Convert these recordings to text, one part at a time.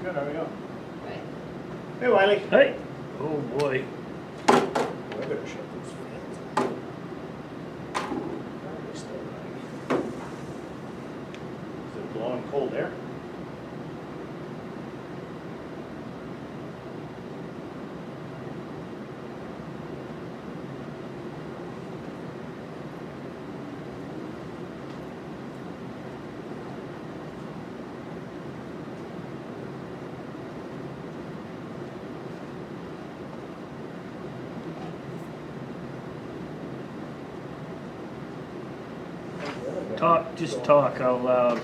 Good, how are you? Hey, Wiley. Hey. Oh boy. I better shut those fans. They're still running. Is it blowing cold air? Just talk out loud.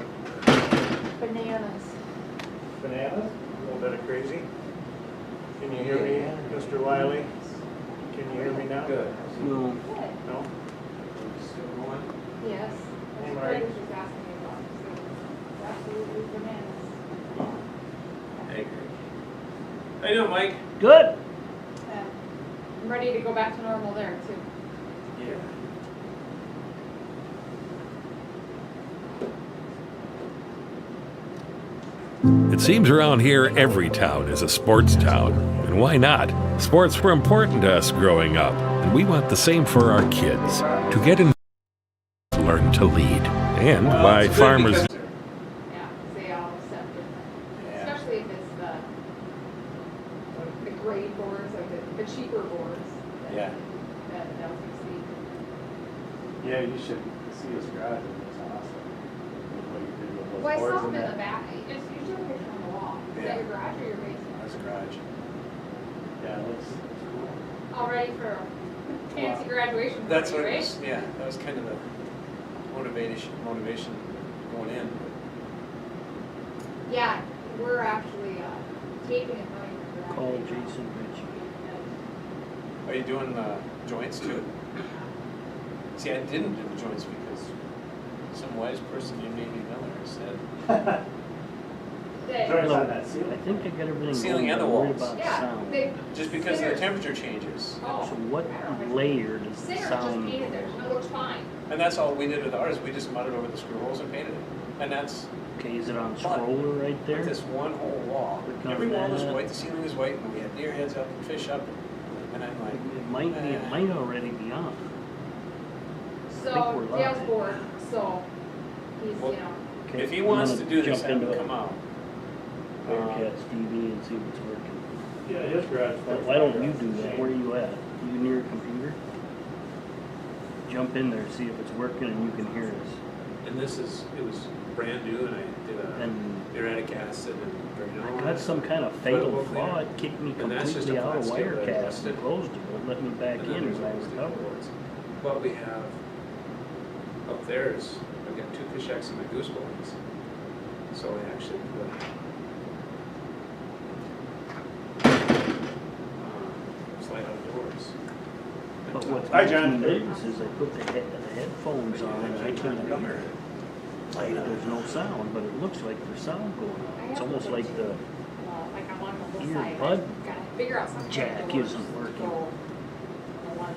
Bananas. Bananas? A little bit of crazy. Can you hear me, Mr. Wiley? Can you hear me now? Good. No. No? Still going? Yes. Hey, That's what Marty. I was just asking you about. So, absolutely bananas. I agree. How you doing, Mike? Good. I'm ready to go back to normal there too. Yeah. It seems around here every town is a sports town. And why not? Sports were important to us growing up, and we want the same for our kids. To get in, learn to lead. And by it's good farmers. because- Yeah, they all accept different. Yeah. Especially if it's the grade boards, like the cheaper boards. Yeah. That was exceed. Yeah, you should see his garage. It's awesome. What you did with those Well, I boards saw in them in there. the back. It's usually a picture on the wall. Is Yeah. that your garage or your basement? That's a garage. Yeah, it looks cool. All ready for a fancy graduation That's party, what it right? was, yeah, that was kind of the motivation going in. Yeah, we're actually taping and running for Call graduation. Jason Rich. Are you doing joints too? See, I didn't do the joints because some wise person named Amy Miller said, Joints on that I ceiling. think I got everything Ceiling going, and the but I'm worried walls. about Yeah, sound. they, just because the Sinners. temperature changes. Oh. So what layer does the Singer just sound painted go theirs, and on? it looks fine. And that's all we did with ours, we just mudded over the screw holes and painted it. And that's Okay, is it on scroller right there? with this one whole wall. Click on Every wall is that. white, the ceiling is white, and we had deer heads up and fish up. And I'm like, It might already be on. So we're Dale's live. bored, so he's, Well, you know, Okay, if he I'm wants to gonna do this, jump have into him come out. Bearcats TV and see what's working. Yeah, his garage. Why don't you do that? Where are you at? You near a computer? Jump in there, see if it's working and you can hear us. And it was brand new, and I did And a uric acid and I got some kind of fatal Flip over flaw. there. It kicked me And that's just completely a out of flat steel that I Wirecast busted. and closed it. Won't let me back And then in there's as I all the recover. boards. What we have up there is, I've got 2 fishhacks and my goose bones. So I actually put slide out doors. But what Hi, makes John. me nervous is I put the headphones on and I can't hear. Like, there's no sound, but it looks like there's sound going on. It's almost like the like I'm on the whole ear side. bud Gotta figure out something. jack that works. isn't working. So, the one,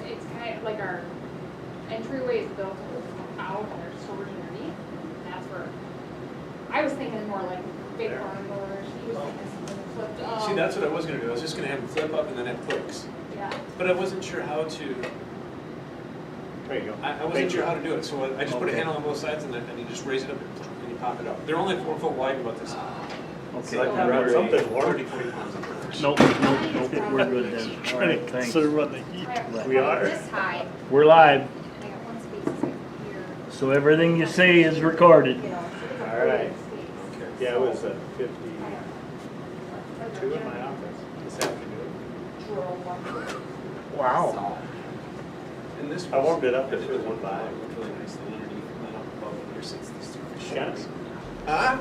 it's kind of like our entryway is built to come out and there's storage underneath. And that's where, I was thinking more like big There. barn doors. He was thinking something that flipped up. See, that's what I was gonna do, I was just gonna have them flip up and then have hooks. Yeah. But I wasn't sure how to, There you go. I wasn't sure how to do it, so I just put a Okay. handle on both sides and then you just raise it up and you pop it up. They're only 4 foot wide, about this. Okay, Like we're run ready. something warm. 30, 40 pounds of force. Nope, we're good then. All Trying right, to thanks. conserve on the heat. I have We are. This high, We're live, and I got one space here. so everything you say is recorded. You know, so it's a All right. big space. Okay. Yeah, it was 52 I in my office this afternoon. drove one. Wow. And this I warmed it up I just did for it one vibe. looked really nicely underneath, and then up above here sits these 2 fish Yes. hacks. Huh?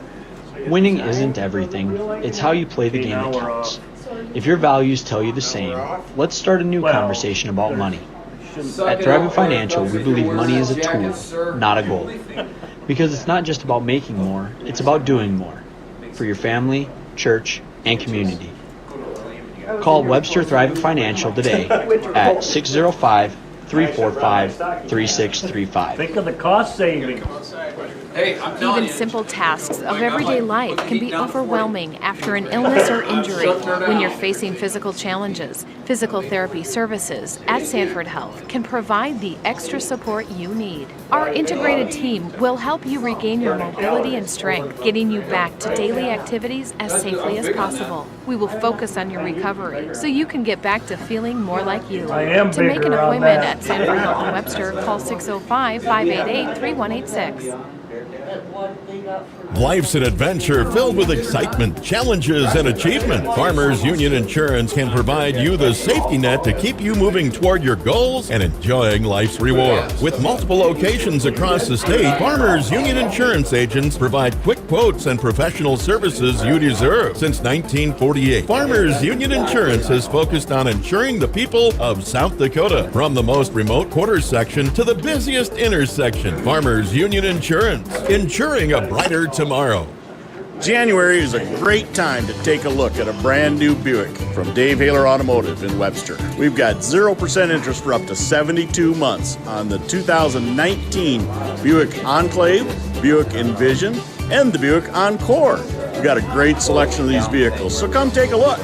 Winning isn't everything. It's how you play the Okay, game now that we're counts. off. If your values tell you the same, let's start a new Well, conversation about money. Shouldn't- At Thrivent Financial, we believe money is a tool, not a goal. Because it's not just about making more, it's about doing more. For your family, church, and community. Call Webster Thrivent Financial today at 605-345-3635. Think of the cost savings. Come outside. Hey, I'm telling Even you. simple tasks of everyday life can be overwhelming after an illness or injury. When you're facing physical challenges, physical therapy services at Sanford Health can provide the extra support you need. Our integrated team will help you regain your mobility and strength, getting you back to daily activities as safely as possible. We will focus on your recovery so you can get back to feeling more like you. I am To make an bigger on appointment that. at Sanford Health in Webster, call 605-588-3186. Life's an adventure filled with excitement, challenges, and achievement. Farmers Union Insurance can provide you the safety net to keep you moving toward your goals and enjoying life's rewards. With multiple locations across the state, Farmers Union Insurance agents provide quick quotes and professional services you deserve. Since 1948, Farmers Union Insurance has focused on insuring the people of South Dakota. From the most remote quarter section to the busiest intersection, Farmers Union Insurance, insuring a brighter tomorrow. January is a great time to take a look at a brand new Buick from Dave Haler Automotive in Webster. We've got 0% interest for up to 72 months on the 2019 Buick Enclave, Buick Envision, and the Buick Encore. We've got a great selection of these vehicles, so come take a look.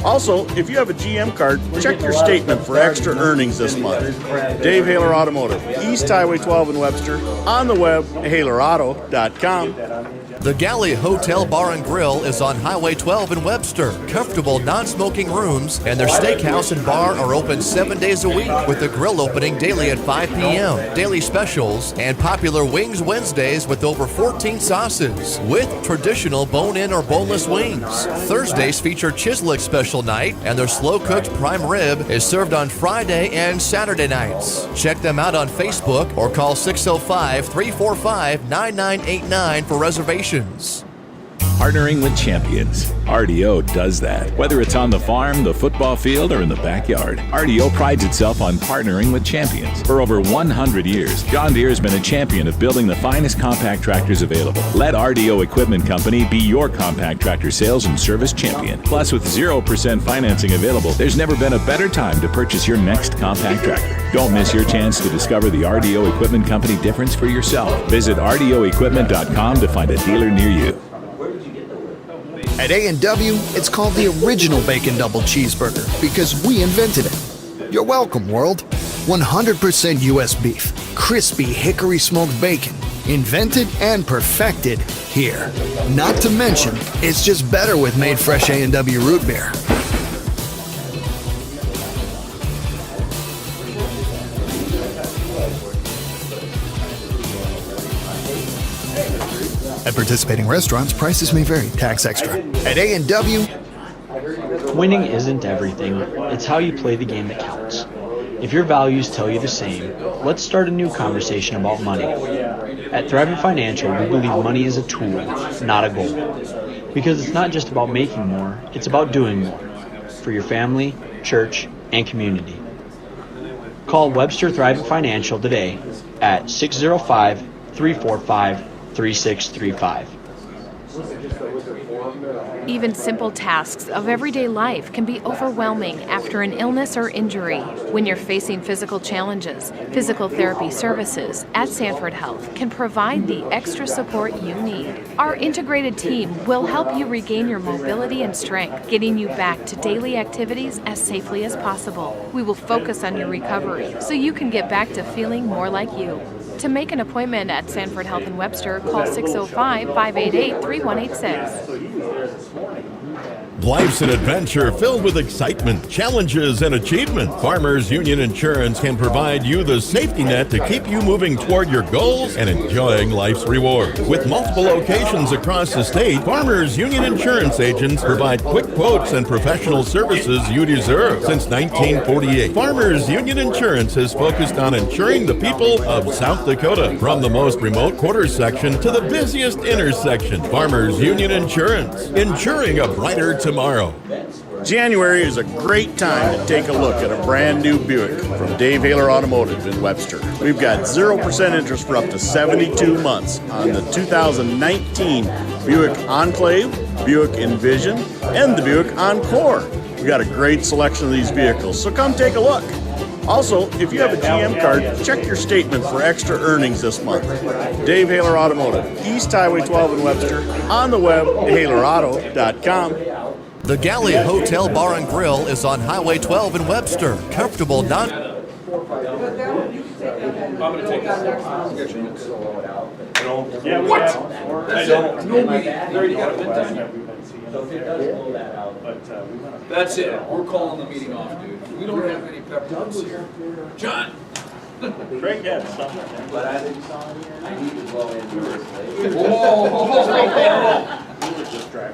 Also, if you have a GM card, check your statement for extra earnings this month. Dave Haler Automotive, East Highway 12 in Webster, on the web, halerauto.com. The Galley Hotel Bar and Grill is on Highway 12 in Webster. Comfortable non-smoking rooms and their steakhouse and bar are open 7 days a week with the grill opening daily at 5 p.m. Daily specials and popular Wings Wednesdays with over 14 sauces with traditional bone-in or boneless wings. Thursdays feature Chislick special night and their slow-cooked prime rib is served on Friday and Saturday nights. Check them out on Facebook or call 605-345-9989 for reservations. Partnering with champions. RDO does that. Whether it's on the farm, the football field, or in the backyard, RDO prides itself on partnering with champions. For over 100 years, John Deere has been a champion of building the finest compact tractors available. Let RDO Equipment Company be your compact tractor sales and service champion. Plus, with 0% financing available, there's never been a better time to purchase your next compact tractor. Don't miss your chance to discover the RDO Equipment Company difference for yourself. Visit RDOequipment.com to find a dealer near you. At A&W, it's called the original Bacon Double Cheeseburger because we invented it. You're welcome, world. 100% U.S. beef, crispy hickory smoked bacon, invented and perfected here. Not to mention, it's just better with made fresh A&W root beer. At participating restaurants, prices may vary. Tax extra. At A&W, Winning isn't everything. It's how you play the game that counts. If your values tell you the same, let's start a new conversation about money. At Thrivent Financial, we believe money is a tool, not a goal. Because it's not just about making more, it's about doing more. For your family, church, and community. Call Webster Thrivent Financial today at 605-345-3635. Even simple tasks of everyday life can be overwhelming after an illness or injury. When you're facing physical challenges, physical therapy services at Sanford Health can provide the extra support you need. Our integrated team will help you regain your mobility and strength, getting you back to daily activities as safely as possible. We will focus on your recovery so you can get back to feeling more like you. To make an appointment at Sanford Health in Webster, call 605-588-3186. Life's an adventure filled with excitement, challenges, and achievement. Farmers Union Insurance can provide you the safety net to keep you moving toward your goals and enjoying life's rewards. With multiple locations across the state, Farmers Union Insurance agents provide quick quotes and professional services you deserve. Since 1948, Farmers Union Insurance has focused on insuring the people of South Dakota. From the most remote quarter section to the busiest intersection, Farmers Union Insurance, insuring a brighter tomorrow. January is a great time to take a look at a brand new Buick from Dave Haler Automotive in Webster. We've got 0% interest for up to 72 months on the 2019 Buick Enclave, Buick Envision, and the Buick Encore. We've got a great selection of these vehicles, so come take a look. Also, if you have a GM card, check your statement for extra earnings this month. Dave Haler Automotive, East Highway 12 in Webster, on the web, halerauto.com. The Galley Hotel Bar and Grill is on Highway 12 in Webster. Comfortable, non... I'm gonna take this. Yeah, What? I don't. No meeting. They already got it done. So if it does blow that out, but we want to. That's it. We're calling the meeting off, dude. We don't have any pep talks here. John. Craig had something. But I need to blow in yours.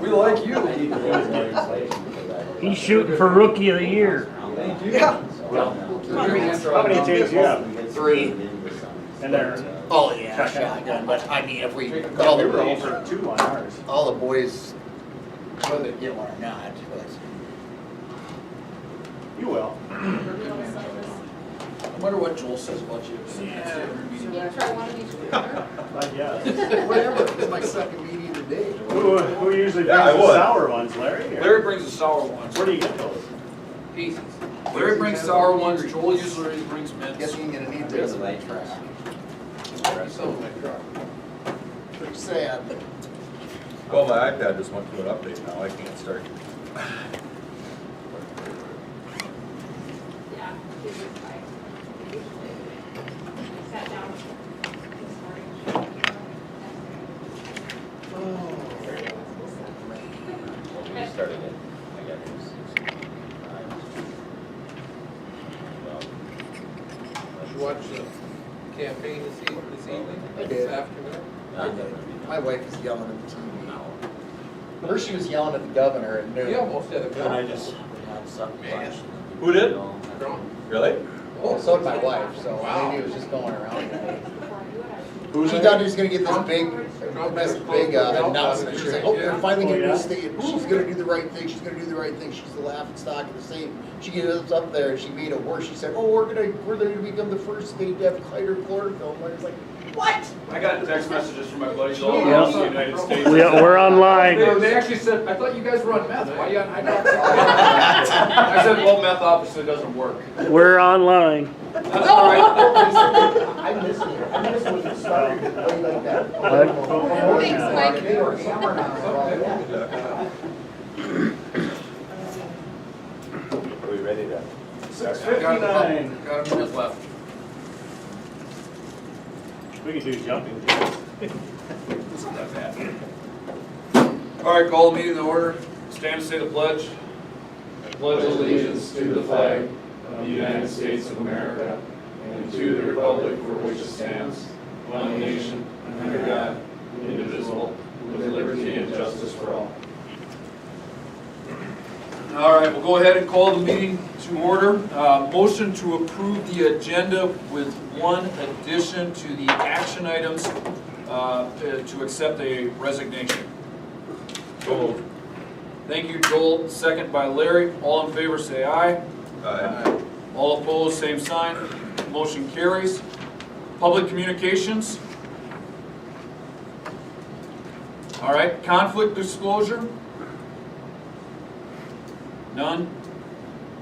We like you. He's shooting for Rookie of the Year. Yeah. How many teams do you have? 3. And they're. Oh, yeah, shotgun, but I mean, if we, We all were the, over 2 on ours. all the boys, whether they get one or not, but You will. I wonder what Joel says about you. Yeah. whatever, it's my second meeting of the day. Who usually brings the sour ones, Larry? Or- Larry brings the sour ones. Where do you get those? Easy. Larry brings sour ones, Joel usually brings mints. Guess you're gonna need this in that track. So, pretty sad, but. Well, my iPad just went through an update now, I can't start. We started it, I got Did you watch the campaign this evening? I did. This afternoon? My wife is yelling at the TV. First she was yelling at the governor at noon. You almost had a Then I gun. just. Who did? Drunk. Really? Oh, so did my wife, so maybe it was just going around. Who's She thought he was gonna get this big announcement. She's like, oh, they're finally gonna do this thing. She's gonna do the right thing. She's gonna do the right thing. She's the laughing stock of the state. She gets up there and she made it worse. She said, oh, we're gonna become the first state to have hydrochloroquine. I was like, what? I got text messages from my buddies all Yep. across the United States. We're online. They actually said, I thought you guys were on meth. Why are you on hydroxychloroquine? I said, well, meth obviously doesn't work. We're online. That's all right. I miss it. I miss when you started way like that. Thanks, Mike. They were summer now. Are we ready to? 6:59. Got a minute left. We could do jumping jacks. It's not bad. All right, call the meeting to order. Stand and say the pledge. I pledge allegiance to the flag of the United States of America and to the republic for which it stands, one nation, under God, indivisible, with liberty and justice for all. All right, we'll go ahead and call the meeting to order. Motion to approve the agenda with one addition to the action items to accept a resignation. Thank you, Joel. Second by Larry. All in favor, say aye. Aye. All opposed, same sign. Motion carries. Public communications. All right, conflict disclosure. None.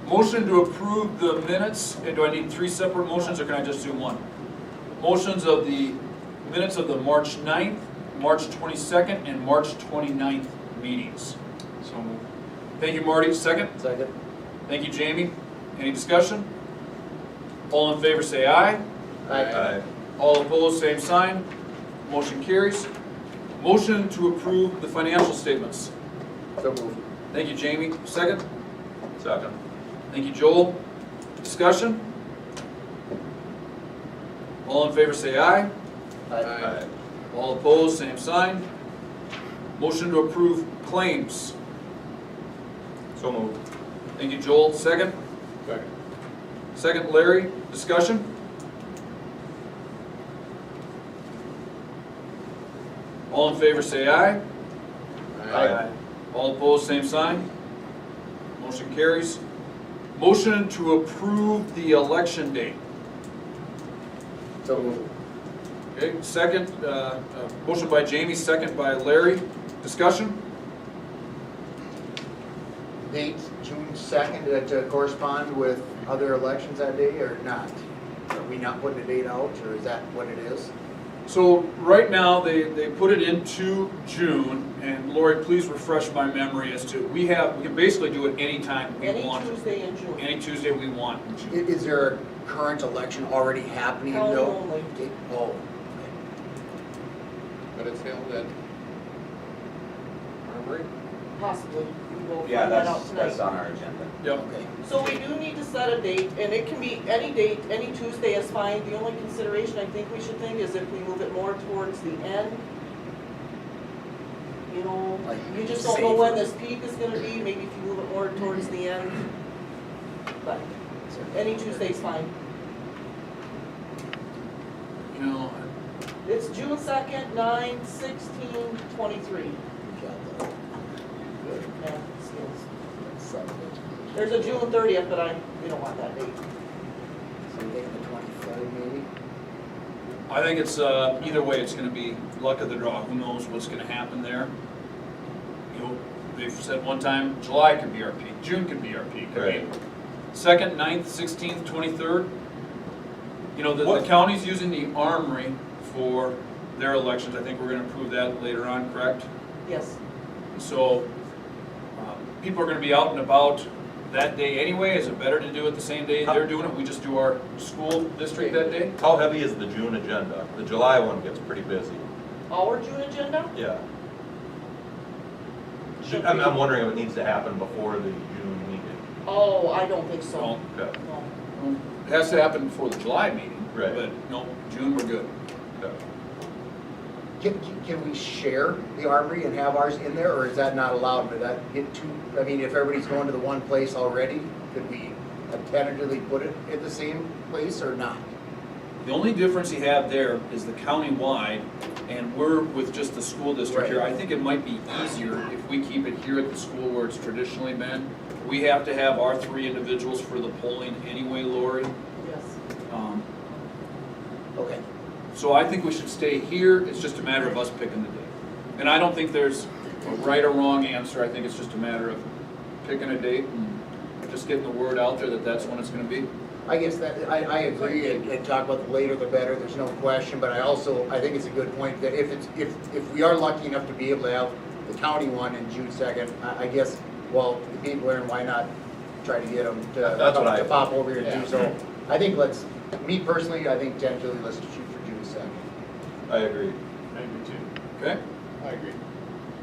Motion to approve the minutes. And do I need 3 separate motions or can I just do one? Motions of the minutes of the March 9th, March 22nd, and March 29th meetings. So moved. Thank you, Marty. Second? Second. Thank you, Jamie. Any discussion? All in favor say aye. Aye. All opposed, same sign. Motion carries. Motion to approve the financial statements. So moved. Thank you, Jamie. Second? Second. Thank you, Joel. Discussion? All in favor say aye. Aye. All opposed, same sign. Motion to approve claims. So moved. Thank you, Joel. Second? Second. Second, Larry. Discussion? All in favor say aye. Aye. All opposed, same sign. Motion carries. Motion to approve the election date. So moved. Okay, second, motion by Jamie, second by Larry. Discussion? date, June 2nd, to correspond with other elections that day or not? Are we not putting a date out, or is that what it is? So right now, they put it into June, and Lori, please refresh my memory as to, we can basically do it anytime we want. Any Tuesday in June. Any Tuesday we want in June. Is there a current election already happening? County though? only. Oh, But it's held at Armory? Possibly. We will Yeah, find that out that's tonight. on our agenda. Yep. okay. So we do need to set a date, and it can be any date, any Tuesday is fine. The only consideration I think we should think is if we move it more towards the end. You know, Like, you just don't know safer. when this peak is gonna be, maybe if you move it more towards the end. But any Tuesday's fine. You know, It's June 2nd, 9, 16, 23. Math skills. There's a June 30th, but we don't want that date. So we take the 23rd maybe? I think it's, either way, it's gonna be luck of the draw. Who knows what's gonna happen there? You know, they've said one time, July could be our peak, June could be our peak. I mean, 2nd, 9th, 16th, 23rd. You know, the county's using the Armory for their elections. I think we're gonna approve that later on, correct? Yes. So, people are gonna be out and about that day anyway. Is it better to do it the same day they're doing it? We just do our school district that day? How heavy is the June agenda? The July one gets pretty busy. Our June agenda? Yeah. I'm wondering if it needs to happen before the June meeting. Oh, I don't think so. Okay. No. It has to happen before the July meeting. Right. But no, June, we're good. Okay. Can we share the Armory and have ours in there, or is that not allowed? Would that get too, I mean, if everybody's going to the one place already, could we tentatively put it at the same place or not? The only difference you have there is the county-wide, and we're with just the school district here. I think it might be easier if we keep it here at the school where it's traditionally been. We have to have our 3 individuals for the polling anyway, Lori. Yes. Okay. So I think we should stay here. It's just a matter of us picking the day. And I don't think there's a right or wrong answer. I think it's just a matter of picking a date and just getting the word out there that that's when it's gonna be. I guess that, I agree, and talk about the later the better, there's no question, but I think it's a good point that if we are lucky enough to be able to have the county one in June 2nd, I guess, well, the people are, why not try to get them to pop over here and do so. I think me personally, I think tentatively let's shoot for June 2nd. I agree. I agree too. Okay? I agree.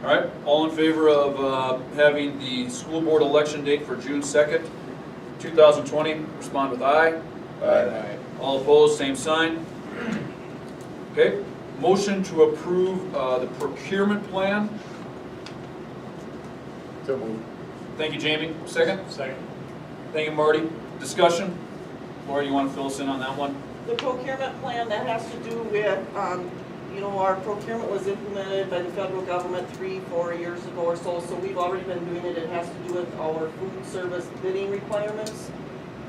All right, all in favor of having the school board election date for June 2nd, 2020, respond with aye. Aye. All opposed, same sign. Okay, motion to approve the procurement plan. So moved. Thank you, Jamie. Second? Second. Thank you, Marty. Discussion? Lori, you want to fill us in on that one? The procurement plan, that has to do with, our procurement was implemented by the federal government 3-4 years ago or so, so we've already been doing it. It has to do with our food service bidding requirements.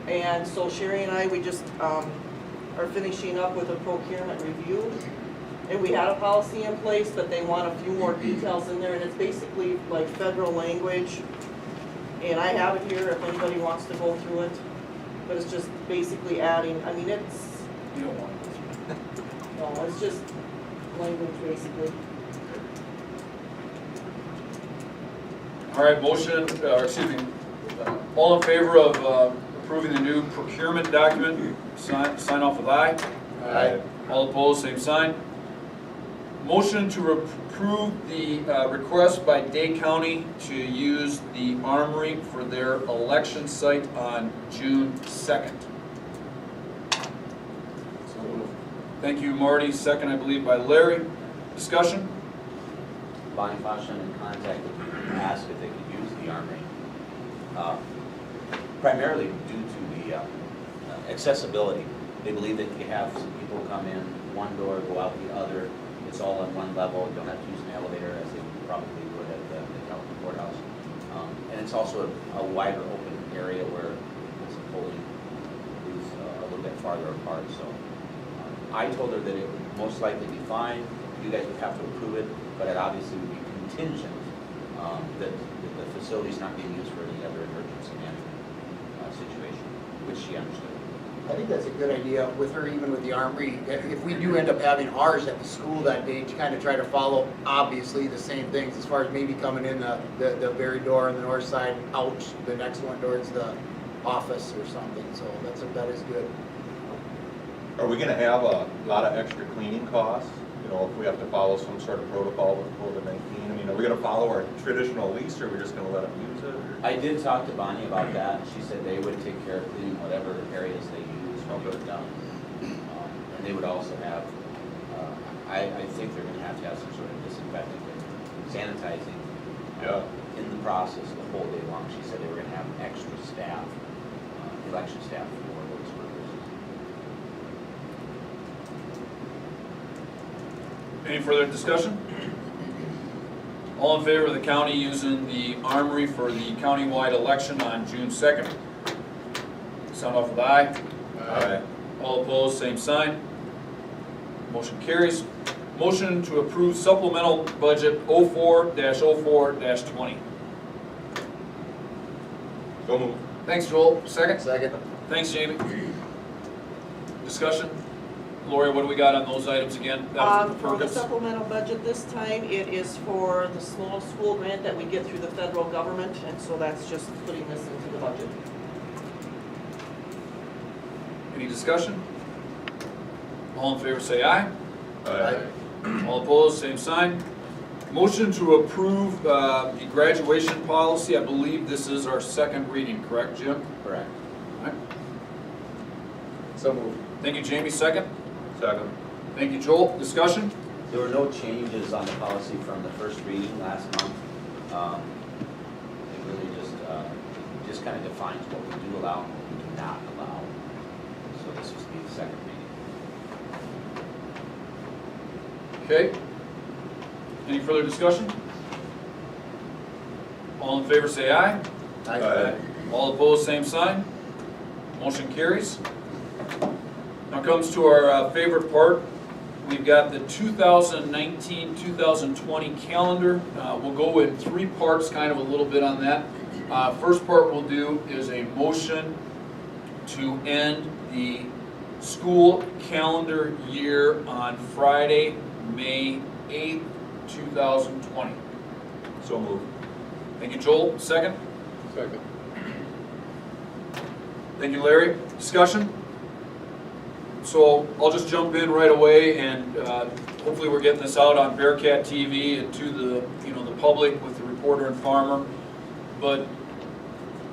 And so Sherry and I, we just are finishing up with a procurement review. And we had a policy in place, but they want a few more details in there, and it's basically like federal language. And I have it here if anybody wants to go through it. But it's just basically adding, I mean, it's, You don't want to. no, it's just language basically. All right, motion, all in favor of approving the new procurement document, sign off with aye. Aye. All opposed, same sign. Motion to approve the request by Day County to use the Armory for their election site on June 2nd. Thank you, Marty. Second, I believe, by Larry. Discussion? Bonnie Foshman contacted me to ask if they could use the Armory, primarily due to the accessibility. They believe that you have some people come in one door, go out the other. It's all on one level. You don't have to use an elevator as they probably would at the county courthouse. And it's also a wider open area where the polling is a little bit farther apart. So I told her that it would most likely be fine. You guys would have to approve it, but it obviously would be contingent that the facility's not being used for any other emergency management situation, which she understood. I think that's a good idea with her, even with the armory. If we do end up having ours at the school that day, to kind of try to follow, obviously, the same things as far as maybe coming in the very door on the north side and out the next one towards the office or something. So that is good. Are we gonna have a lot of extra cleaning costs? You know, if we have to follow some sort of protocol with COVID-19? I mean, are we gonna follow our traditional lease, or are we just gonna let them use it? Or? I did talk to Bonnie about that. She said they would take care of cleaning whatever areas they use when they're done. And they would also have, I think they're gonna have some sort of disinfecting, sanitizing in the process the whole day long. She said they were gonna have extra staff, election staff for those purposes. Any further discussion? All in favor of the county using the armory for the countywide election on June 2nd? Sound off with aye. Aye. All opposed, same sign. Motion carries. Motion to approve supplemental budget 04-04-20. So moved. Thanks, Joel. Second? Second. Thanks, Jamie. Discussion? Lori, what do we got on those items again? That was For the Bearcats. supplemental budget this time, it is for the small school grant that we get through the federal government, and so that's just putting this into the budget. Any discussion? All in favor say aye. Aye. All opposed, same sign. Motion to approve the graduation policy. I believe this is our second reading, correct, Jim? Correct. All right. So moved. Thank you, Jamie. Second. Second. Thank you, Joel. Discussion? There were no changes on the policy from the first reading last month. It really just kind of defines what we do allow and what we do not allow. So this will be the second reading. Okay. Any further discussion? All in favor say aye. Aye. All opposed, same sign. Motion carries. Now comes to our favorite part. We've got the 2019-2020 calendar. We'll go in three parts, kind of a little bit on that. First part we'll do is a motion to end the school calendar year on Friday, May 8th, 2020. So moved. Thank you, Joel. Second? Second. Thank you, Larry. Discussion? So I'll just jump in right away, and hopefully we're getting this out on Bearcat TV and to the the public with the reporter and farmer. But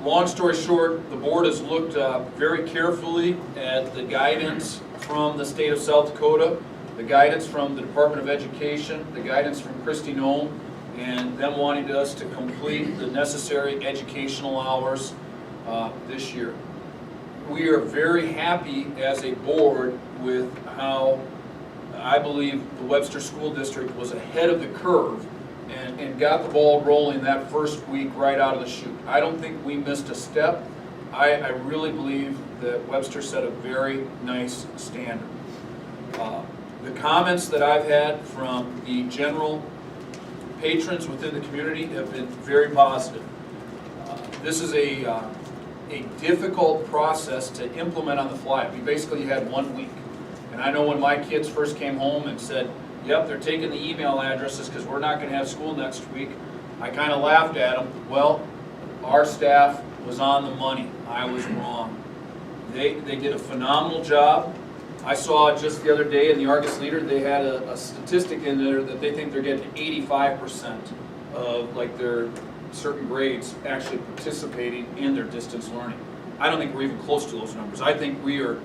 long story short, the board has looked very carefully at the guidance from the state of South Dakota, the guidance from the Department of Education, the guidance from Christy Noem, and them wanting us to complete the necessary educational hours this year. We are very happy as a board with how I believe the Webster School District was ahead of the curve and got the ball rolling that first week right out of the chute. I don't think we missed a step. I really believe that Webster set a very nice standard. The comments that I've had from the general patrons within the community have been very positive. This is a difficult process to implement on the fly. We basically had 1 week. And I know when my kids first came home and said, yep, they're taking the email addresses because we're not going to have school next week, I kind of laughed at them. Well, our staff was on the money. I was wrong. They did a phenomenal job. I saw just the other day in the Argus Leader, they had a statistic in there that they think they're getting 85% of like their certain grades actually participating in their distance learning. I don't think we're even close to those numbers. I think we are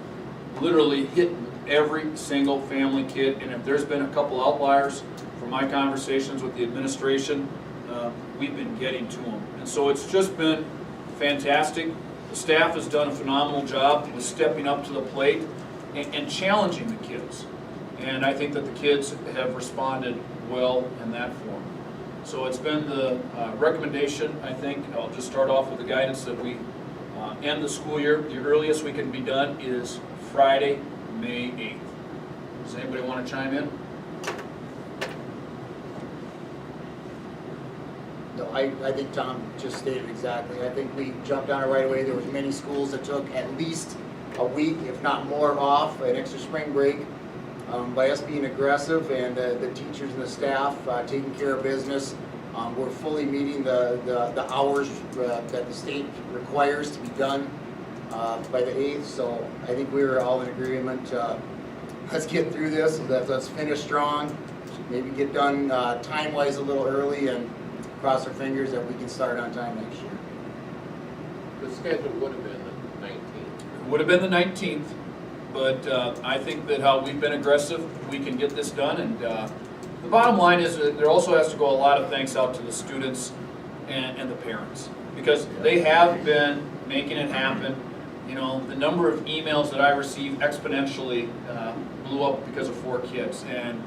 literally hitting every single family kid, and if there's been a couple outliers from my conversations with the administration, we've been getting to them. And so it's just been fantastic. The staff has done a phenomenal job with stepping up to the plate and challenging the kids. And I think that the kids have responded well in that form. So it's been the recommendation, I think, I'll just start off with the guidance that we end the school year. The earliest we can be done is Friday, May 8th. Does anybody want to chime in? No. I think Tom just stated exactly. I think we jumped on it right away. There was many schools that took at least a week, if not more, off an extra spring break. By us being aggressive and the teachers and the staff taking care of business, we're fully meeting the hours that the state requires to be done by the 8th. So I think we were all in agreement. Let's get through this. Let's finish strong. Maybe get done time-wise a little early and cross our fingers that we can start on time next year. The schedule would have been the 19th. It would have been the 19th, but I think that how we've been aggressive, we can get this done. And the bottom line is that there also has to go a lot of thanks out to the students and the parents, because they have been making it happen. You know, the number of emails that I receive exponentially blew up because of 4 kids. And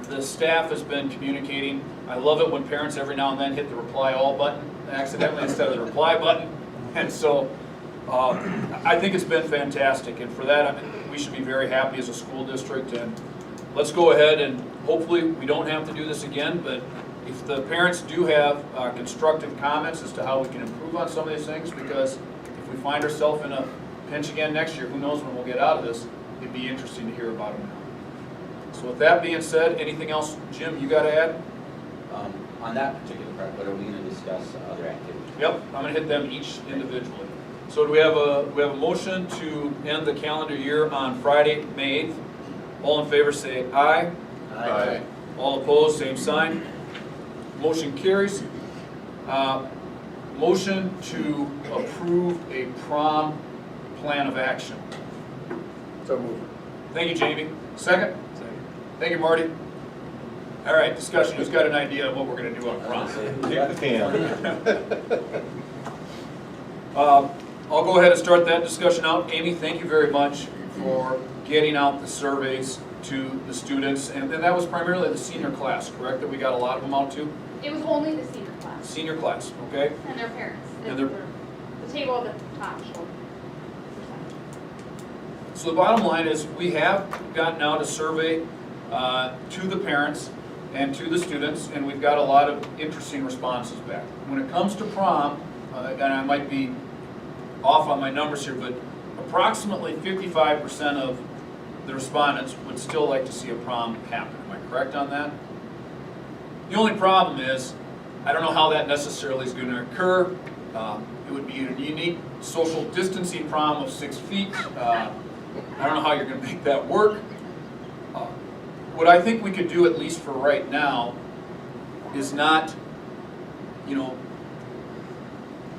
the staff has been communicating. I love it when parents every now and then hit the reply all button accidentally instead of the reply button. And so I think it's been fantastic. And for that, we should be very happy as a school district. And let's go ahead and hopefully we don't have to do this again. But if the parents do have constructive comments as to how we can improve on some of these things, because if we find ourselves in a pinch again next year, who knows when we'll get out of this, it'd be interesting to hear about them now. So with that being said, anything else, Jim, you got to add? On that particular part, but are we going to discuss other activities? Yep, I'm going to hit them each individually. So do we have a motion to end the calendar year on Friday, May 8th? All in favor say aye. Aye. All opposed, same sign. Motion carries. Motion to approve a prom plan of action. So moved. Thank you, Jamie. Second? Thank you, Marty. All right, discussion. Who's got an idea of what we're going to do on prom? I'll go ahead and start that discussion out. Amy, thank you very much for getting out the surveys to the students. And that was primarily the senior class, correct? That we got a lot of them out to? It was only the senior class. Senior class, okay? And their parents. And their, the table at the top showed. So the bottom line is we have gotten out a survey to the parents and to the students, and we've got a lot of interesting responses back. When it comes to prom, and I might be off on my numbers here, but approximately 55% of the respondents would still like to see a prom happen. Am I correct on that? The only problem is, I don't know how that necessarily is going to occur. It would be a unique social distancing prom of 6 feet. I don't know how you're going to make that work. What I think we could do, at least for right now, is not,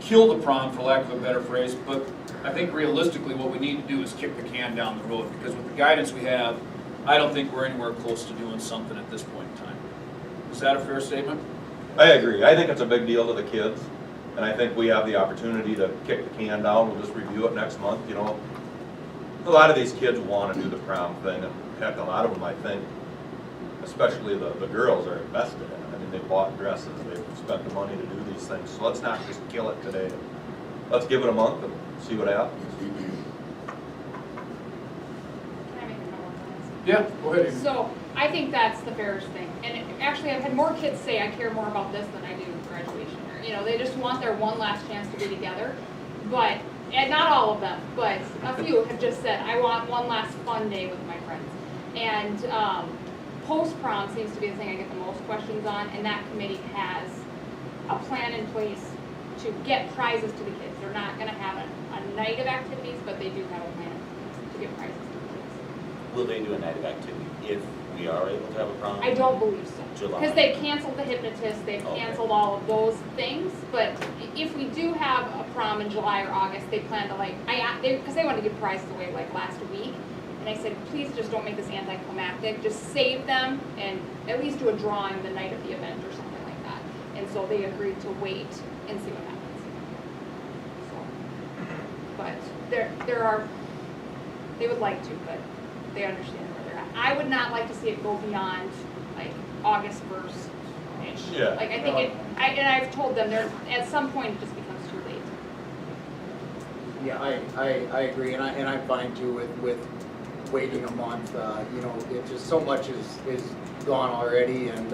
kill the prom, for lack of a better phrase, but I think realistically what we need to do is kick the can down the road, because with the guidance we have, I don't think we're anywhere close to doing something at this point in time. Is that a fair statement? I agree. I think it's a big deal to the kids, and I think we have the opportunity to kick the can down. We'll just review it next month. A lot of these kids want to do the prom thing, and heck, a lot of them, I think, especially the girls, are invested in it. I mean, they bought dresses, they've spent the money to do these things, so let's not just kill it today. Let's give it a month and see what happens. Can I make a comment on this? Yeah, go ahead, Amy. So I think that's the fairest thing. And actually, I've had more kids say I care more about this than I do graduation. Or, they just want their one last chance to be together. But, and not all of them, but a few have just said, I want one last fun day with my friends. And post-prom seems to be the thing I get the most questions on, and that committee has a plan in place to get prizes to the kids. They're not going to have a night of activities, but they do have a plan to get prizes to the kids. Will they do a night of activity if we are able to have a prom? I don't believe so. July. Because they've canceled the hypnotist, they've canceled all of those things. But if we do have a prom in July or August, they plan to because they wanted to give prizes away last week. And I said, please just don't make this anticlimactic. Just save them and at least do a drawing the night of the event or something like that. And so they agreed to wait and see what happens. So, but they would like to, but they understand where they're at. I would not like to see it go beyond August 1st-ish. Yeah. I think and I've told them at some point it just becomes too late. Yeah, I agree, and I'm fine too with waiting a month. It just so much is gone already, and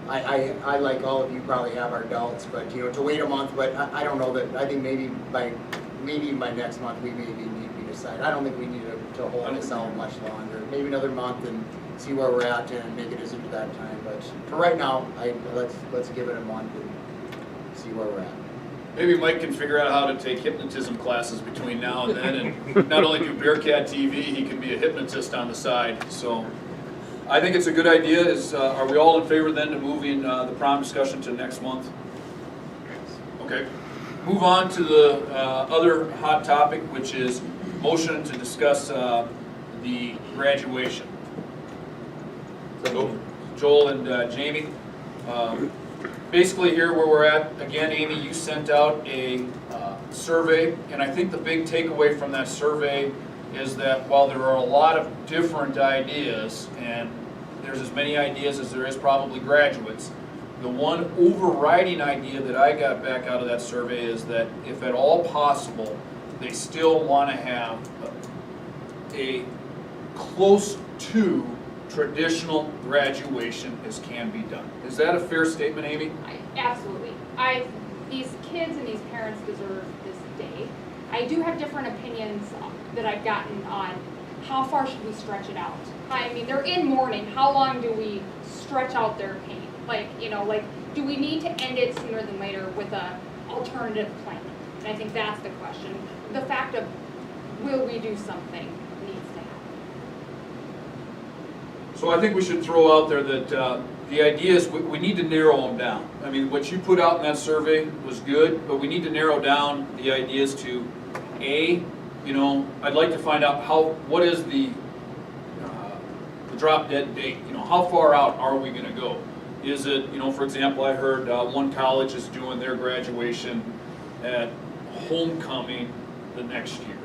I like all of you probably have our doubts, but to wait a month, but I don't know that, I think maybe by next month, we maybe need to decide. I don't think we need to hold this out much longer. Maybe another month and see where we're at and make a decision at that time. But for right now, let's give it a month and see where we're at. Maybe Mike can figure out how to take hypnotism classes between now and then, and not only do Bearcat TV, he can be a hypnotist on the side. So I think it's a good idea. Are we all in favor then to moving the prom discussion to next month? Okay. Move on to the other hot topic, which is motion to discuss the graduation. So Joel and Jamie. Basically here where we're at, again, Amy, you sent out a survey, and I think the big takeaway from that survey is that while there are a lot of different ideas, and there's as many ideas as there is probably graduates, the one overriding idea that I got back out of that survey is that if at all possible, they still want to have a close to traditional graduation as can be done. Is that a fair statement, Amy? Absolutely. These kids and these parents deserve this day. I do have different opinions that I've gotten on how far should we stretch it out. I mean, they're in mourning. How long do we stretch out their pain? Do we need to end it sooner than later with a alternative plan? And I think that's the question. The fact of will we do something needs to happen. So I think we should throw out there that the idea is we need to narrow them down. I mean, what you put out in that survey was good, but we need to narrow down the ideas to I'd like to find out what is the drop dead date? How far out are we going to go? Is it, for example, I heard one college is doing their graduation at homecoming the next year.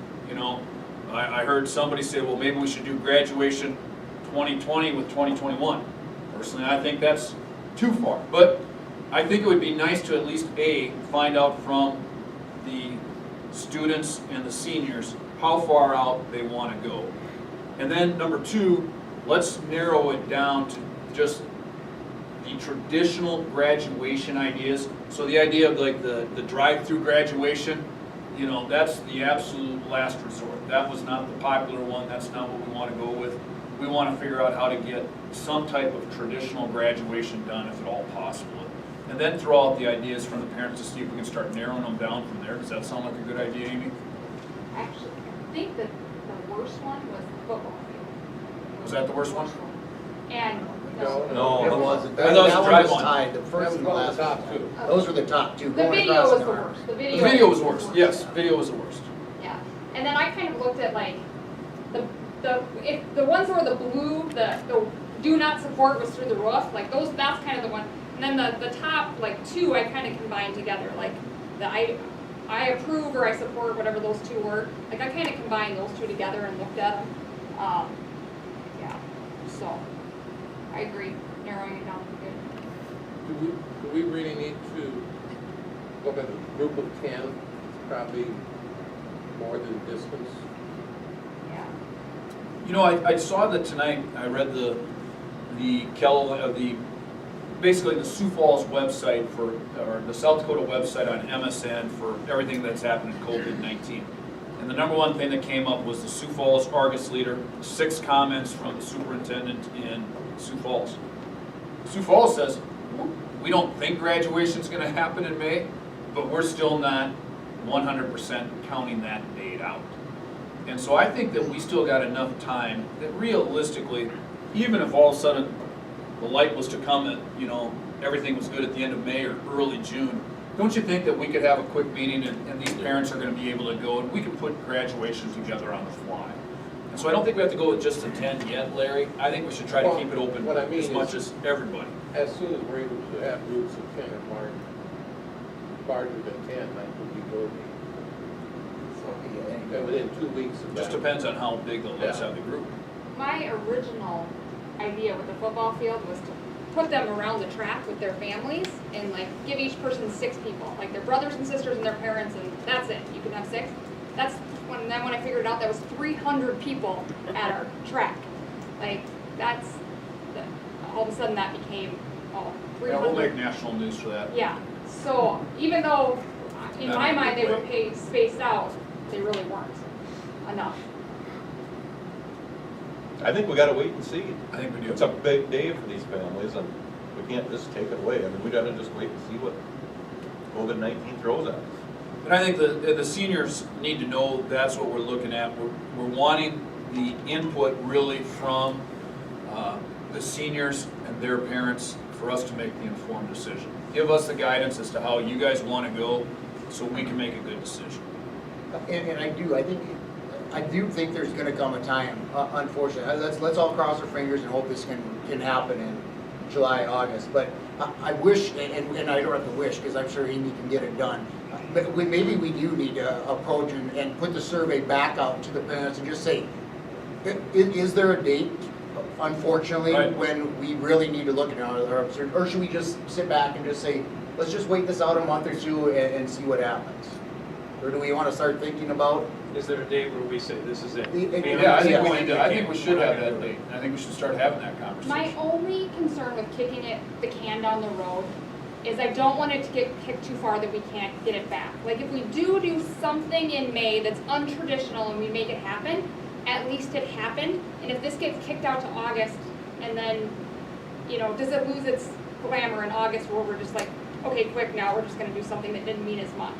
I heard somebody say, well, maybe we should do graduation 2020 with 2021. Personally, I think that's too far. But I think it would be nice to at least find out from the students and the seniors how far out they want to go. And then number two, let's narrow it down to just the traditional graduation ideas. So the idea of like the drive-through graduation, that's the absolute last resort. That was not the popular one. That's not what we want to go with. We want to figure out how to get some type of traditional graduation done if at all possible. And then throw out the ideas from the parents to see if we can start narrowing them down from there. Does that sound like a good idea, Amy? Actually, I think that the worst one was the football field. Was that the worst one? And No, it wasn't. I thought it was That one drive was one. tied. The first and the last top two. Those were the top two. The going video across was the the arm. worst. The video was worse. Yes, video was the worst. Yeah, and then I kind of looked at like if the ones where the blue, the do not support was through the roof, like those. That's kind of the one. And then the top like two, I kind of combined together, like the I approve or I support, whatever those two were. Like I kind of combined those two together and looked at them. Yeah, so I agree. Narrowing it down would be good. Do we really need to look at a group of 10, probably more than distance? Yeah. I saw that tonight. I read the basically the Sioux Falls website or the South Dakota website on MSN for everything that's happened in COVID-19. And the number one thing that came up was the Sioux Falls Argus Leader, 6 comments from the superintendent in Sioux Falls. Sioux Falls says, we don't think graduation's going to happen in May, but we're still not 100% counting that date out. And so I think that we still got enough time that realistically, even if all of a sudden the light was to come that, everything was good at the end of May or early June, don't you think that we could have a quick meeting and these parents are going to be able to go and we can put graduation together on the fly? And so I don't think we have to go with just the 10 yet, Larry. I think we should try to keep it open as much as everybody. As soon as we're able to have groups of 10 or larger than 10, that would be good. And within 2 weeks of that. Just depends on how big they'll let us have the group. My original idea with the football field was to put them around the track with their families and like give each person 6 people, like their brothers and sisters and their parents, and that's it. You can have 6. When I figured it out, that was 300 people at our track. Like all of a sudden that became Yeah, we'll 300. make national news for that. Yeah, so even though in Not my in a mind good they were way. spaced out, they really weren't enough. I think we gotta wait and see. I think we do. It's a big day for these families, and we can't just take it away. I mean, we gotta just wait and see what COVID-19 throws at us. And I think the seniors need to know that's what we're looking at. We're wanting the input really from the seniors and their parents for us to make the informed decision. Give us the guidance as to how you guys want to go so we can make a good decision. And I do think there's gonna come a time, unfortunately, let's all cross our fingers and hope this can happen in July, August, but I wish, and I don't have to wish, because I'm sure Amy can get it done, but maybe we do need to approach and put the survey back out to the parents and just say, is there a date, unfortunately, Right. when we really need to look at our, or should we just sit back and just say, let's just wait this out a month or two and see what happens? Or do we want to start thinking about? Is there a date where we say this is it? Yeah, I think we should have that date. I think we should start having that conversation. My only concern with kicking the can down the road is I don't want it to get kicked too far that we can't get it back. Like if we do something in May that's untraditional and we make it happen, at least it happened. And if this gets kicked out to August and then, does it lose its glamour in August where we're just like, okay, quick, now we're just gonna do something that didn't mean as much.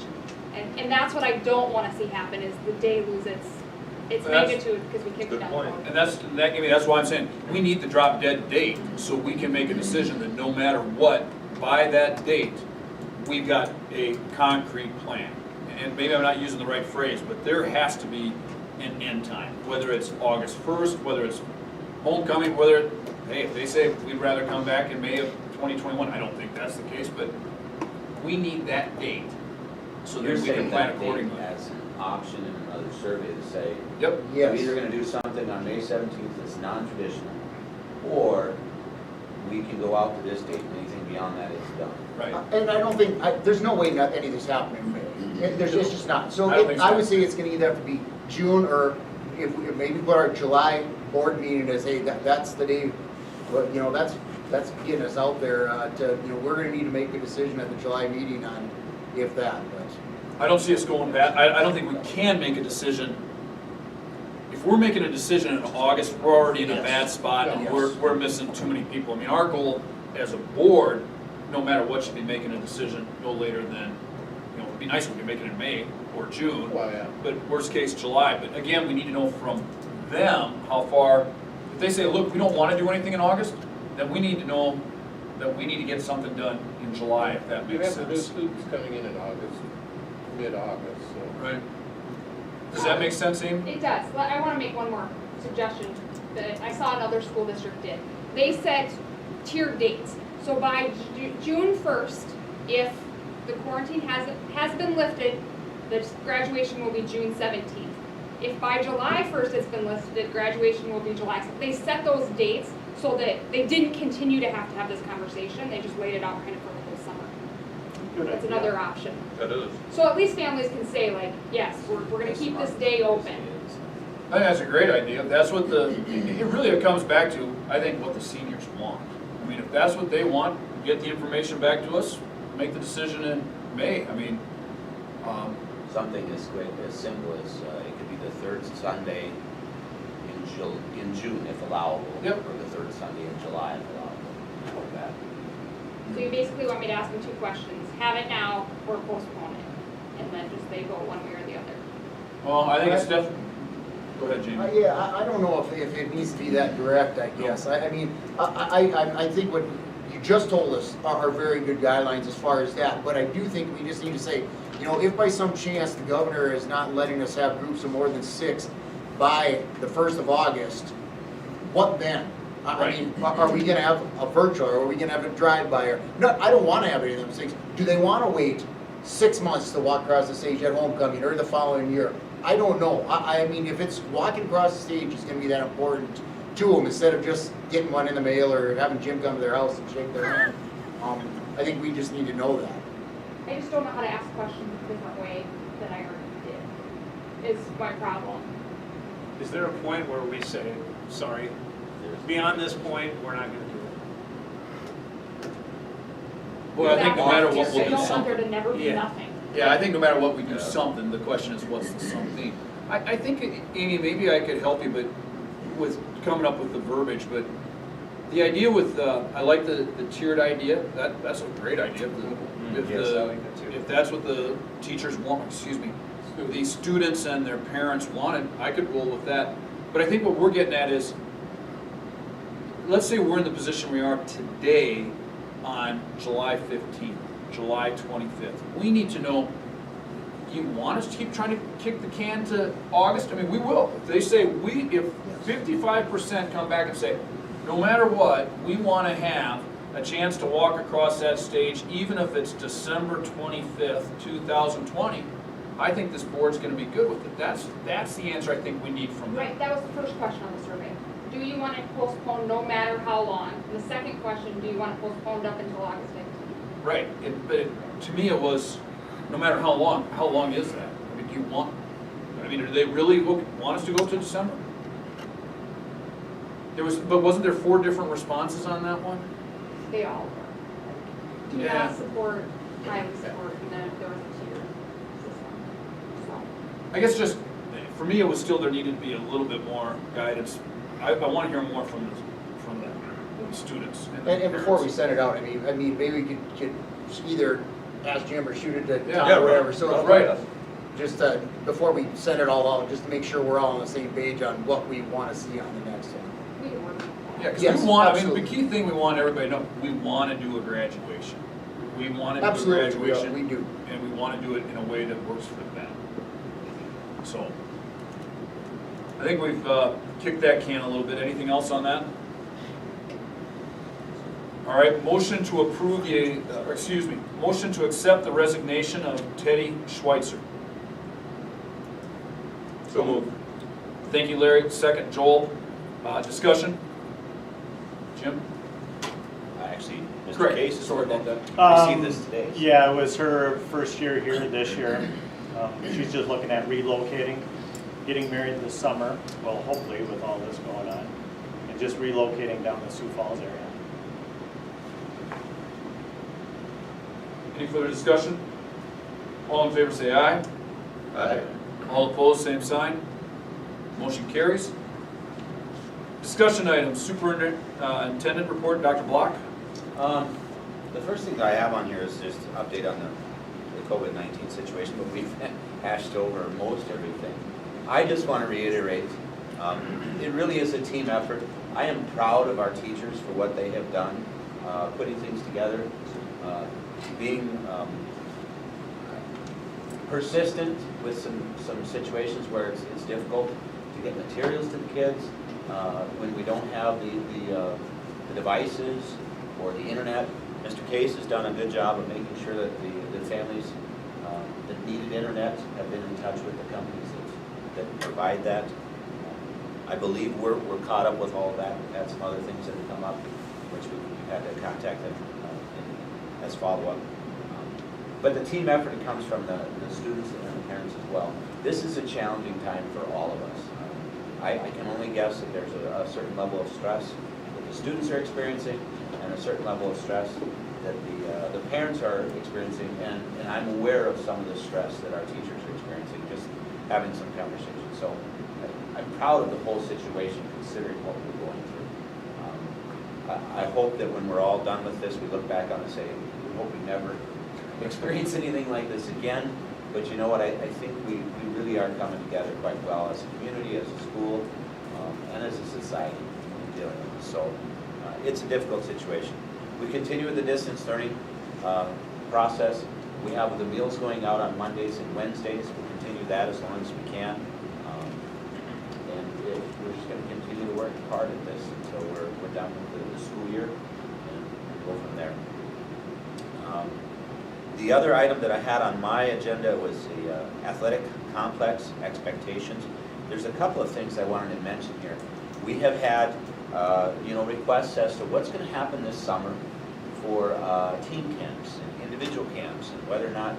And that's what I don't want to see happen is the day lose its magnitude because we kicked it down the road. And that's why I'm saying, we need the drop dead date so we can make a decision that no matter what, by that date, we've got a concrete plan. And maybe I'm not using the right phrase, but there has to be an end time, whether it's August 1st, whether it's homecoming, if they say we'd rather come back in May of 2021, I don't think that's the case, but we need that date so that You're we can saying plan that date accordingly. as an option in another survey to say, Yep. we're either gonna do something on May 17th that's non-traditional, or we can go out to this date, and anything beyond that is done. Right. And I don't think, there's no way not any of this happening in May. It's just not. So I don't think so. I would say it's gonna either have to be June, or if we maybe put our July board meeting as, hey, that's the day, well, that's getting us out there we're gonna need to make a decision at the July meeting on if that, but. I don't see us going back. I don't think we can make a decision. If we're making a decision in August, we're already in a bad spot and we're missing too many people. I mean, our goal as a board, no matter what, should be making a decision no later than, it'd be nice if we could make it in May or June. Well, yeah. But worst case, July. But again, we need to know from them how far, if they say, look, we don't want to do anything in August, then we need to know that we need to get something done in July, if that You makes have to do sense. hoops coming in August, mid-August, so. Right. Does that make sense, Amy? It does. I want to make one more suggestion that I saw another school district did. They set tiered dates. So by June 1st, if the quarantine has been lifted, the graduation will be June 17th. If by July 1st it's been lifted, graduation will be July 6th. They set those dates so that they didn't continue to have this conversation. They just laid it out kind of for the whole summer. That's another option. That is. So at least families can say like, yes, we're going to keep this day open. I think that's a great idea. That's what it comes back to, I think, what the seniors want. I mean, if that's what they want, get the information back to us, make the decision in May. I mean, Something as quick, as simple as, it could be the third Sunday in June if allowable. Yep. Or the third Sunday in July if allowable, like that. So you basically want me to ask them two questions, have it now or postpone it? And then just they go one way or the other. well, I think it's definitely, go ahead, Jamie. I don't know if it needs to be that direct, I guess. I mean, I think what you just told us are very good guidelines as far as that, but I do think we just need to say, if by some chance the governor is not letting us have groups of more than 6 by the 1st of August, what then? I mean, are we gonna have a virtual, or are we gonna have a drive-by, or, no, I don't wanna have any of those things. Do they wanna wait 6 months to walk across the stage at homecoming, or the following year? I don't know. I mean, if it's walking across the stage is gonna be that important to them, instead of just getting one in the mail, or having Jim come to their house and shake their hand. I think we just need to know that. I just don't know how to ask questions a different way than I already did, is my problem. Is there a point where we say, sorry, beyond this point, we're not gonna do it? Well, I think no matter what, we'll I do don't want something. there to never be Yeah. nothing. Yeah, I think no matter what, we do something. The question is, what's the something? I think, Amy, maybe I could help you, but with coming up with the verbiage, but the idea with, I like the tiered idea. That's a great idea. If that's what the teachers want, excuse me, if the students and their parents wanted, I could roll with that. But I think what we're getting at is, let's say we're in the position we are today on July 15th, July 25th. We need to know, do you want us to keep trying to kick the can to August? I mean, we will. If they say, if 55% come back and say, no matter what, we want to have a chance to walk across that stage, even if it's December 25th, 2020, I think this board's going to be good with it. That's the answer I think we need from them. Right, that was the first question on the survey. Do you want it postponed no matter how long? And the second question, do you want it postponed up until August 15th? Right, to me it was, no matter how long is that? I mean, do they really want us to go to December? But wasn't there 4 different responses on that one? They all were. Do Yeah. not support, highly support, and then there was a tier system. So. I guess just, for me, it was still, there needed to be a little bit more guidance. I want to hear more from the students. And before we send it out, I mean, maybe we could either ask Jim or shoot it to Tom Yeah, or whatever. So right. Just before we send it all out, just to make sure we're all on the same page on what we want to see on the next one. We can work on that. Yeah, because Yes, we want, absolutely. the key thing we want everybody to know, we want to do a graduation. We want to do a Absolutely, graduation. we do. And we want to do it in a way that works for them. So, I think we've kicked that can a little bit. Anything else on that? All right, motion to approve motion to accept the resignation of Teddy Schweitzer. So moved. Thank you, Larry. Second, Joel. Discussion? Jim? Actually, Mr. Correct. Case is Sorry about that. Received this today. Yeah, it was her first year here this year. She's just looking at relocating, getting married this summer, well, hopefully with all this going on, and just relocating down the Sioux Falls area. Any further discussion? All in favor say aye. Aye. All opposed, same sign. Motion carries. Discussion items, Superintendent report, Dr. Block. The first thing that I have on here is just an update on the COVID-19 situation, but we've hashed over most everything. I just want to reiterate, it really is a team effort. I am proud of our teachers for what they have done, putting things together, being persistent with some situations where it's difficult to get materials to the kids, when we don't have the devices or the internet. Mr. Case has done a good job of making sure that the families that needed internet have been in touch with the companies that provide that. I believe we're caught up with all of that. We've had some other things that have come up, which we've had to contact them as follow-up. But the team effort comes from the students and the parents as well. This is a challenging time for all of us. I can only guess that there's a certain level of stress that the students are experiencing and a certain level of stress that the parents are experiencing, and I'm aware of some of the stress that our teachers are experiencing, just having some conversations. So I'm proud of the whole situation considering what we're going through. I hope that when we're all done with this, we look back on it and say, we hope we never experience anything like this again. But you know what, I think we really are coming together quite well as a community, as a school, and as a society in dealing with this. So it's a difficult situation. We continue with the distance learning process. We have the meals going out on Mondays and Wednesdays. We'll continue that as long as we can. We're just going to continue to work hard at this until we're done with the school year and go from there. The other item that I had on my agenda was the athletic complex expectations. There's a couple of things I wanted to mention here. We have had requests as to what's going to happen this summer for team camps and individual camps, and whether or not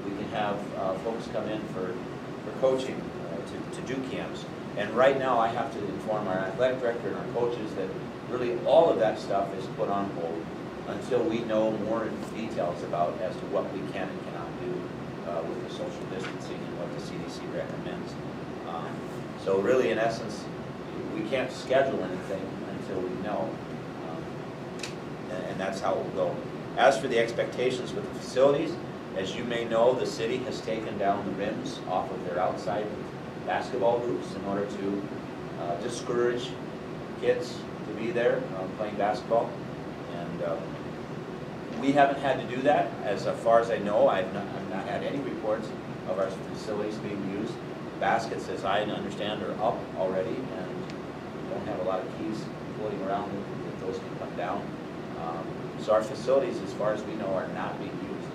we can have folks come in for coaching to do camps. And right now I have to inform our athletic director and our coaches that really all of that stuff is put on hold until we know more details about as to what we can and cannot do with the social distancing and what the CDC recommends. So really, in essence, we can't schedule anything until we know, and that's how it will go. As for the expectations with the facilities, as you may know, the city has taken down the rims off of their outside basketball hoops in order to discourage kids to be there playing basketball. And we haven't had to do that. As far as I know, I've not had any reports of our facilities being used. Baskets, as I understand, are up already, and we don't have a lot of keys floating around that those can come down. So our facilities, as far as we know, are not being used.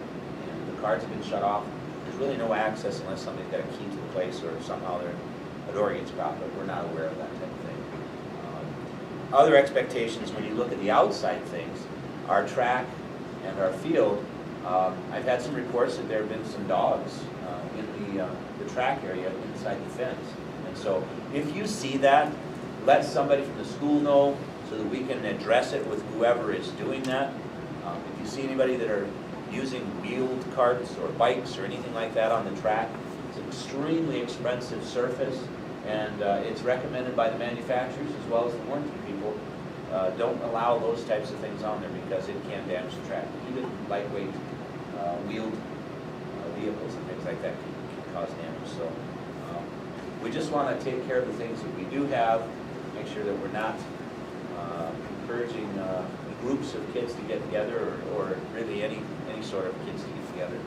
And the cards have been shut off. There's really no access unless somebody's got a key to the place or somehow a door gets dropped, but we're not aware of that type of thing. Other expectations, when you look at the outside things, our track and our field, I've had some reports that there have been some dogs in the track area inside the fence. And so if you see that, let somebody from the school know so that we can address it with whoever is doing that. If you see anybody that are using wheeled carts or bikes or anything like that on the track, it's an extremely expensive surface, and it's recommended by the manufacturers as well as the warranty people. Don't allow those types of things on there because it can damage the track. Even lightweight wheeled vehicles and things like that can cause damage. So we just want to take care of the things that we do have, make sure that we're not encouraging groups of kids to get together, or really any sort of kids to get together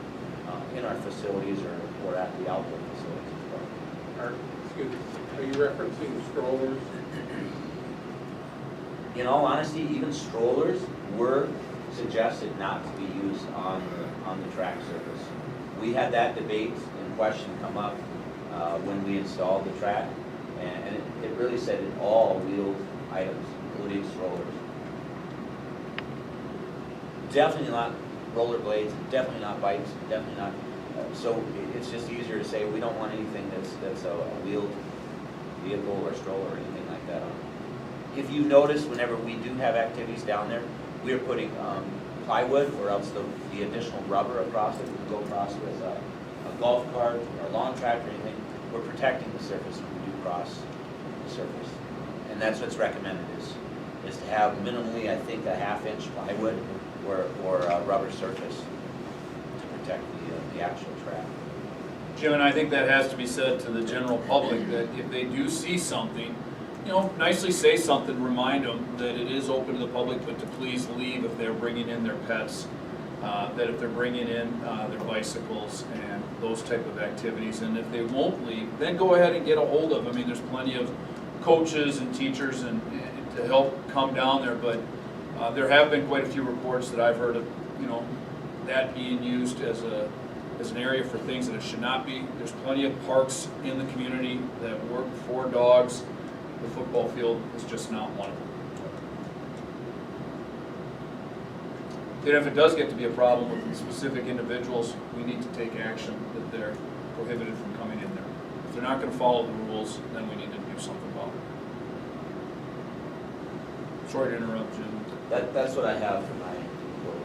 in our facilities or at the outdoor facilities as well. Are you referencing strollers? In all honesty, even strollers were suggested not to be used on the track surface. We had that debate and question come up when we installed the track, and it really said in all wheeled items, including strollers. Definitely not rollerblades, definitely not bikes, definitely not. So it's just easier to say we don't want anything that's a wheeled vehicle or stroller or anything like that on. If you notice, whenever we do have activities down there, we are putting plywood or else the additional rubber across it. We can go across with a golf cart or a lawn tractor or anything. We're protecting the surface when we do cross the surface. And that's what's recommended is to have minimally, I think, a 1/2-inch plywood or a rubber surface to protect the actual track. Jim, and I think that has to be said to the general public, that if they do see something, nicely say something, remind them that it is open to the public, but to please leave if they're bringing in their pets, that if they're bringing in their bicycles and those type of activities, and if they won't leave, then go ahead and get a hold of them. I mean, there's plenty of coaches and teachers and to help come down there, but there have been quite a few reports that I've heard of, that being used as an area for things that it should not be. There's plenty of parks in the community that work for dogs. The football field is just not one of them. And if it does get to be a problem with specific individuals, we need to take action that they're prohibited from coming in there. If they're not going to follow the rules, then we need to do something about it. Sorry to interrupt, Jim. That's what I have for my report.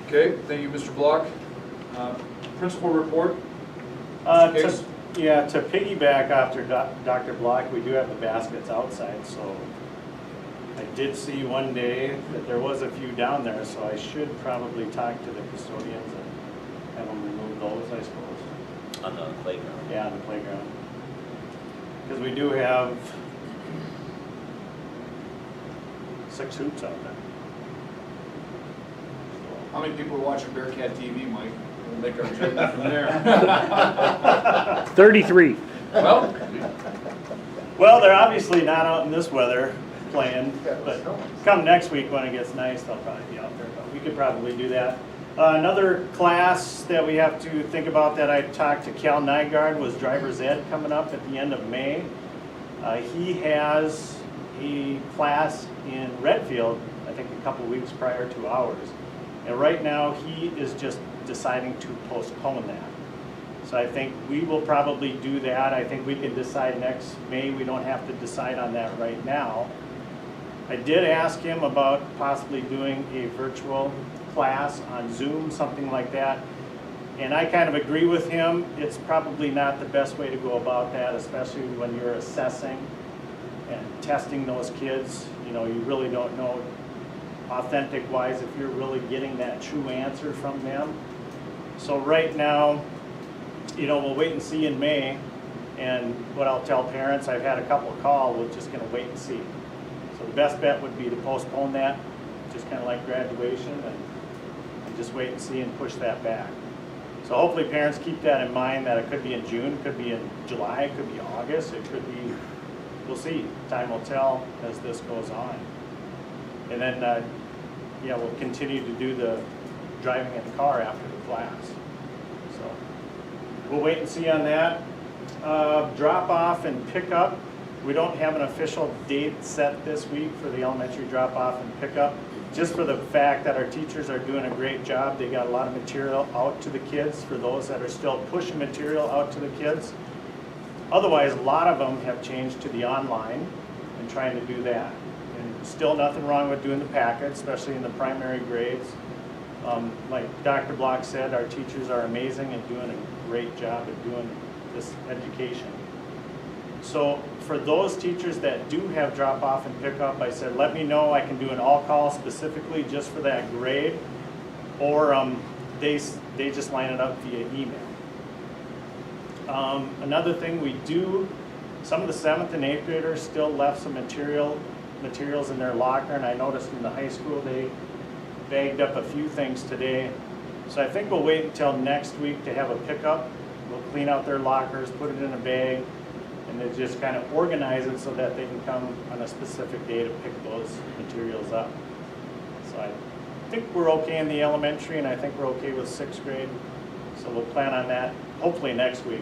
Okay, thank you, Mr. Block. Principal report? To piggyback after Dr. Block, we do have the baskets outside, so I did see one day that there was a few down there, so I should probably talk to the custodians and have them remove those, I suppose. On the playground? Yeah, on the playground. Because we do have 6 hoops out there. How many people are watching Bearcat TV, Mike? We'll make our agenda from there. 33. Well, they're obviously not out in this weather playing, but come next week when it gets nice, they'll probably be out there. But we could probably do that. Another class that we have to think about that I talked to Cal Nygaard was driver's ed coming up at the end of May. He has a class in Redfield, I think a couple weeks prior to ours. And right now he is just deciding to postpone that. So I think we will probably do that. I think we can decide next May. We don't have to decide on that right now. I did ask him about possibly doing a virtual class on Zoom, something like that. And I kind of agree with him. It's probably not the best way to go about that, especially when you're assessing and testing those kids. You know, you really don't know authentic wise if you're really getting that true answer from them. So right now, you know, we'll wait and see in May. And what I'll tell parents, I've had a couple call, we're just gonna wait and see. So the best bet would be to postpone that, just kind of like graduation, and just wait and see and push that back. So hopefully parents keep that in mind, that it could be in June, it could be in July, it could be August, it could be, we'll see. Time will tell as this goes on. And then, yeah, we'll continue to do the driving in the car after the class. So we'll wait and see on that. Drop off and pick up. We don't have an official date set this week for the elementary drop off and pick up, just for the fact that our teachers are doing a great job. They got a lot of material out to the kids for those that are still pushing material out to the kids. Otherwise, a lot of them have changed to the online and trying to do that. And still nothing wrong with doing the packet, especially in the primary grades. Like Dr. Block said, our teachers are amazing and doing a great job at doing this education. So for those teachers that do have drop off and pick up, I said, let me know. I can do an all call specifically just for that grade, or they just line it up via email. Another thing we do, some of the 7th and 8th graders still left some materials in their locker, and I noticed in the high school they bagged up a few things today. So I think we'll wait until next week to have a pickup. We'll clean out their lockers, put it in a bag, and then just kind of organize it so that they can come on a specific day to pick those materials up. So I think we're okay in the elementary, and I think we're okay with 6th grade. So we'll plan on that hopefully next week.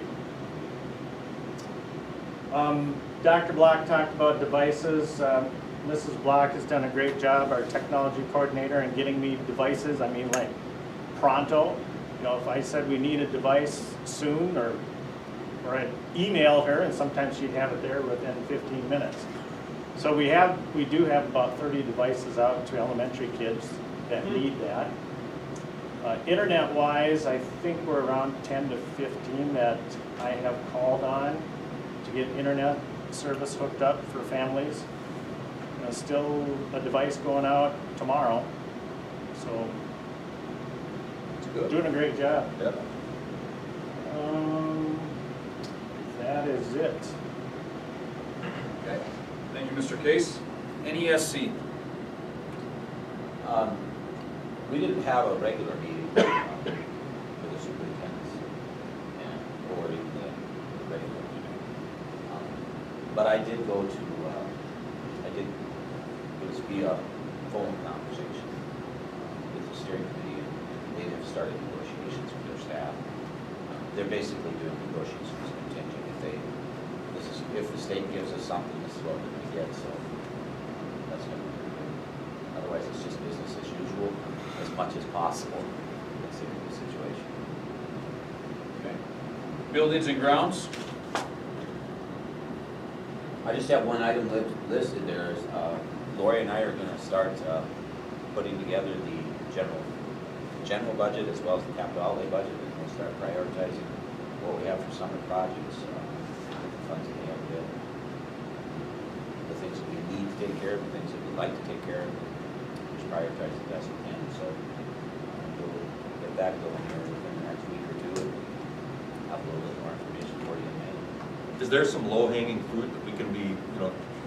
Dr. Block talked about devices. Mrs. Block has done a great job, our technology coordinator, in getting me devices. I mean, like pronto. You know, if I said we need a device soon, or I'd email her, and sometimes she'd have it there within 15 minutes. So we do have about 30 devices out to elementary kids that need that. Internet-wise, I think we're around 10 to 15 that I have called on to get internet service hooked up for families. Still a device going out tomorrow, so doing a great job. Yep. That is it. Okay. Thank you, Mr. Case. NESC. We didn't have a regular meeting for the superintendents or even the regular meeting. But I did go to, it was via phone conversation with the steering committee, and they have started negotiations with their staff. They're basically doing negotiations contingent. If the state gives us something, this is what we're going to get, so that's going to be good. Otherwise, it's just business as usual, as much as possible, considering the situation. Okay. Buildings and grounds. I just have one item listed there. Is Lori and I are going to start putting together the general budget as well as the capital outlay budget, and we'll start prioritizing what we have for summer projects, the funds that we have available, the things that we need to take care of, the things that we'd like to take care of, just prioritize the best we can. So we'll get that going here within the next week or two, and have a little bit more information for you in May. Is there some low-hanging fruit that we can be,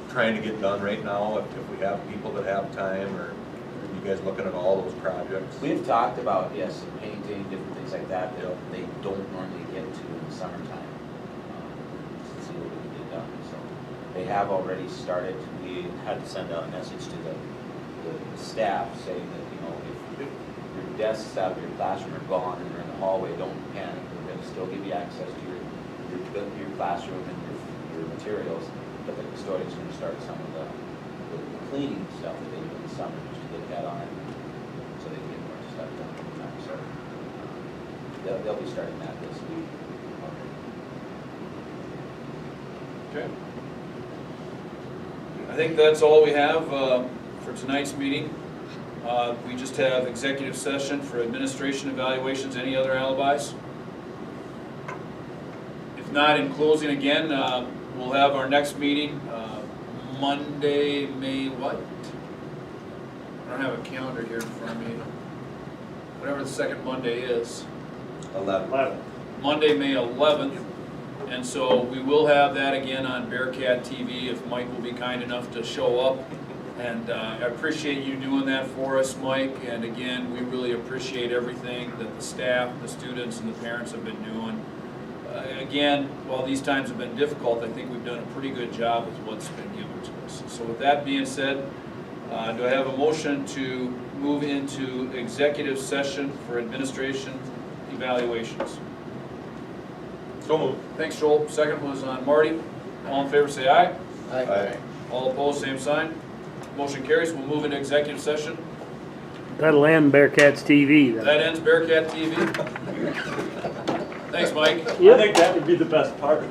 trying to get done right now if we have people that have time, or are you guys looking at all those projects? We've talked about, yes, painting, different things like that they don't normally get to in the summertime. To see what we can get done. So they have already started. We had to send out a message to the staff saying that, if your desks out of your classroom are gone and they're in the hallway, don't panic. We're going to still give you access to your classroom and your materials, but the custodian's going to start some of the cleaning stuff that they do in the summer, just to get that on it, so they can get more stuff done in time. So they'll be starting that this week. Okay. I think that's all we have for tonight's meeting. We just have executive session for administration evaluations. Any other alibis? If not, in closing again, we'll have our next meeting Monday, May what? I don't have a calendar here in front of me. Whatever the second Monday is. 11. Monday, May 11th. And so we will have that again on Bearcat TV if Mike will be kind enough to show up. And I appreciate you doing that for us, Mike. And again, we really appreciate everything that the staff, the students, and the parents have been doing. Again, while these times have been difficult, I think we've done a pretty good job with what's been given to us. So with that being said, do I have a motion to move into executive session for administration evaluations? So moved. Thanks, Joel. Second was on Marty. All in favor, say aye. Aye. All opposed, same sign. Motion carries. We'll move into executive session. That'll end Bearcats TV then. That ends Bearcat TV. Thanks, Mike. I think that would be the best part.